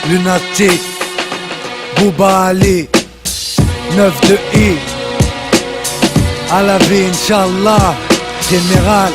Lunatic, Bouba Ali, 9 de I, à la vie, Inch'Allah, général.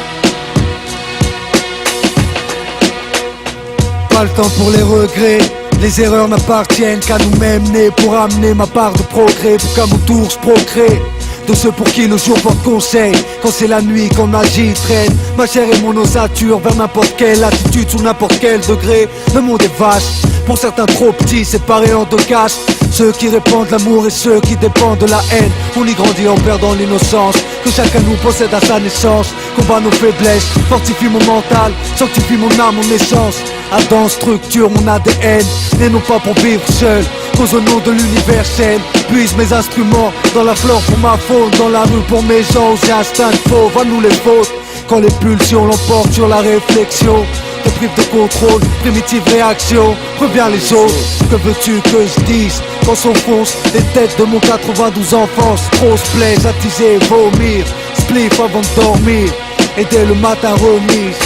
Pas le temps pour les regrets, les erreurs n'appartiennent qu'à nous-mêmes, nés pour amener ma part de progrès, pour qu'à mon tour je procrée. De ceux pour qui le jour porte conseil, quand c'est la nuit qu'on agit, traîne ma chair et mon ossature vers n'importe quelle attitude, sous n'importe quel degré. Le monde est vaste, pour certains trop petits, séparés en deux castes. Ceux qui répandent l'amour et ceux qui dépendent de la haine. On y grandit en perdant l'innocence que chacun nous possède à sa naissance. Combat nos faiblesses, fortifie mon mental, sanctifie mon âme, mon essence. Adam structure mon ADN, et non pas pour vivre seul, cause au nom de l'universel. Puise mes instruments dans la flore pour ma faune, dans la rue pour mes gens, j'ai instinct de fauve, à nous les fautes. Quand les pulsions l'emportent sur la réflexion, te prive de contrôle, primitive réaction, reviens les autres. Que veux-tu que je dise quand s'enfoncent les têtes de mon 92 enfance? Trop se plaise, attiser, vomir, spliff avant de dormir, et dès le matin remise.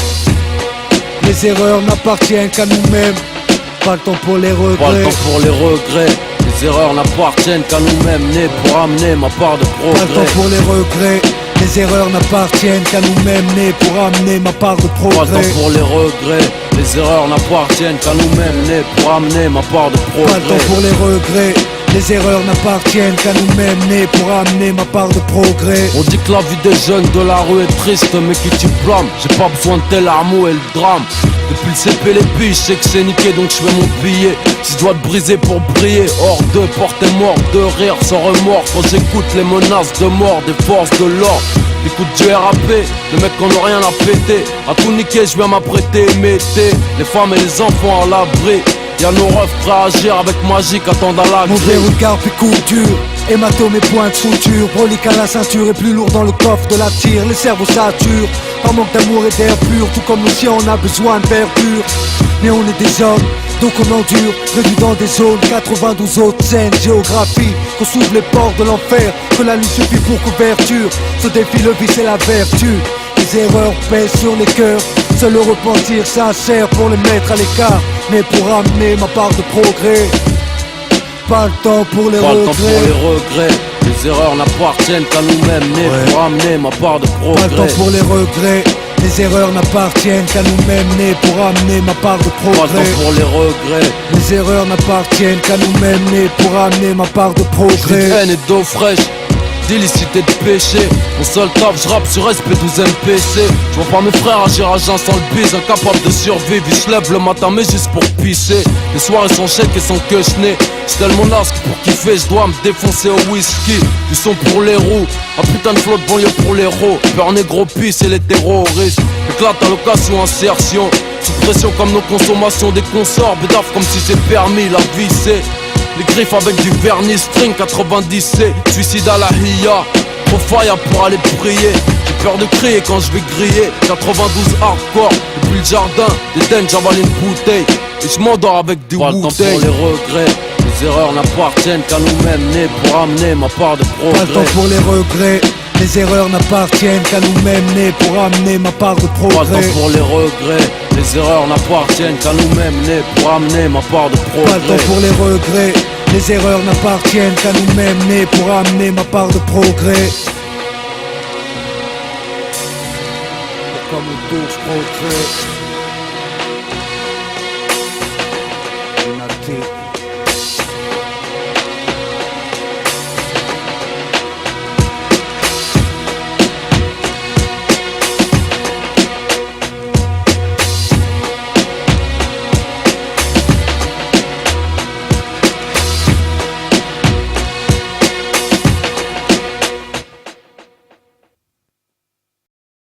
Les erreurs n'appartiennent qu'à nous-mêmes, pas le temps pour les regrets. Pas le temps pour les regrets, les erreurs n'appartiennent qu'à nous-mêmes, nés pour amener ma part de progrès. Pas le temps pour les regrets, les erreurs n'appartiennent qu'à nous-mêmes, nés pour amener ma part de progrès. Pas le temps pour les regrets, les erreurs n'appartiennent qu'à nous-mêmes, nés pour amener ma part de progrès. Pas le temps pour les regrets, les erreurs n'appartiennent qu'à nous-mêmes, nés pour amener ma part de progrès. On dit que la vie des jeunes de la rue est triste, mais qui tu blâmes? J'ai pas besoin de tel armeau et le drame. Depuis le CP les billes, je sais que c'est niqué donc je fais mon billet. Si je dois te briser pour briller, hors de portée morte, de rire sans remords. Quand j'écoute les menaces de mort des forces de l'ordre, écoute du RAP, les mecs qu'on n'a rien à péter. À tout niquer, je viens m'apprêter, mettez les femmes et les enfants à l'abri. Y'a nos refs prêts à agir avec magie qu'attendent à la grille. Mauvais regard puis coup dur, hématome et point de suture, brolique à la ceinture et plus lourd dans le coffre de la tire. Les cerveaux saturent, par manque d'amour et d'air pur, tout comme nos chiens on a besoin de verdure. Mais on est des hommes, donc on endure, réduit dans des zones, 92 autres scènes, géographie, qu'on s'ouvre les portes de l'enfer, que la nuit suffit pour couverture. Ce défi le vice et la vertu, les erreurs pèsent sur les cœurs, seul le repentir sincère pour les mettre à l'écart, mais pour amener ma part de progrès. Pas le temps pour les Pas regrets. le temps pour les regrets, les erreurs n'appartiennent qu'à nous-mêmes, nés pour amener ma part de progrès. Pas le temps pour les regrets, les erreurs n'appartiennent qu'à nous-mêmes, nés pour amener ma part de progrès. Pas le temps pour les regrets, les erreurs n'appartiennent qu'à nous-mêmes, nés pour amener ma part de progrès. de haine et d'eau fraîche, d'illicité de péché. Mon seul taf, je rappe sur SP12 MPC. Je vois pas mes frères agir à jeun sans le bise, incapable de survivre. Ils se lèvent le matin mais juste pour pisser. Les soirées sont chèques et sans que je n'ai. C'est tellement nasque pour kiffer, je dois me défoncer au whisky. Du son pour les roues, un putain de flot de banlieue pour les héros. Peur négro pisse et les terroristes éclate à location, insertion. Sous pression comme nos consommations des consorts. Bédaf comme si c'est permis, la vie c'est les griffes avec du vernis string 90C, suicide à la hiya. Trop fire pour aller prier. J'ai peur de crier quand je vais griller. 92 hardcore, depuis le jardin des dennes j'avale une bouteille et je m'endors avec du Wu-Tang. Pas le temps pour les regrets, les erreurs n'appartiennent qu'à nous-mêmes, nés pour amener ma part de progrès. Pas le temps pour les regrets, les erreurs n'appartiennent qu'à nous-mêmes, nés pour amener ma part de progrès. Pas le temps pour les regrets, les erreurs n'appartiennent qu'à nous-mêmes, nés pour amener ma part de progrès. Pas le temps pour les regrets, les erreurs n'appartiennent qu'à nous-mêmes, nés pour amener ma part de progrès. Comme le tour, je progrès.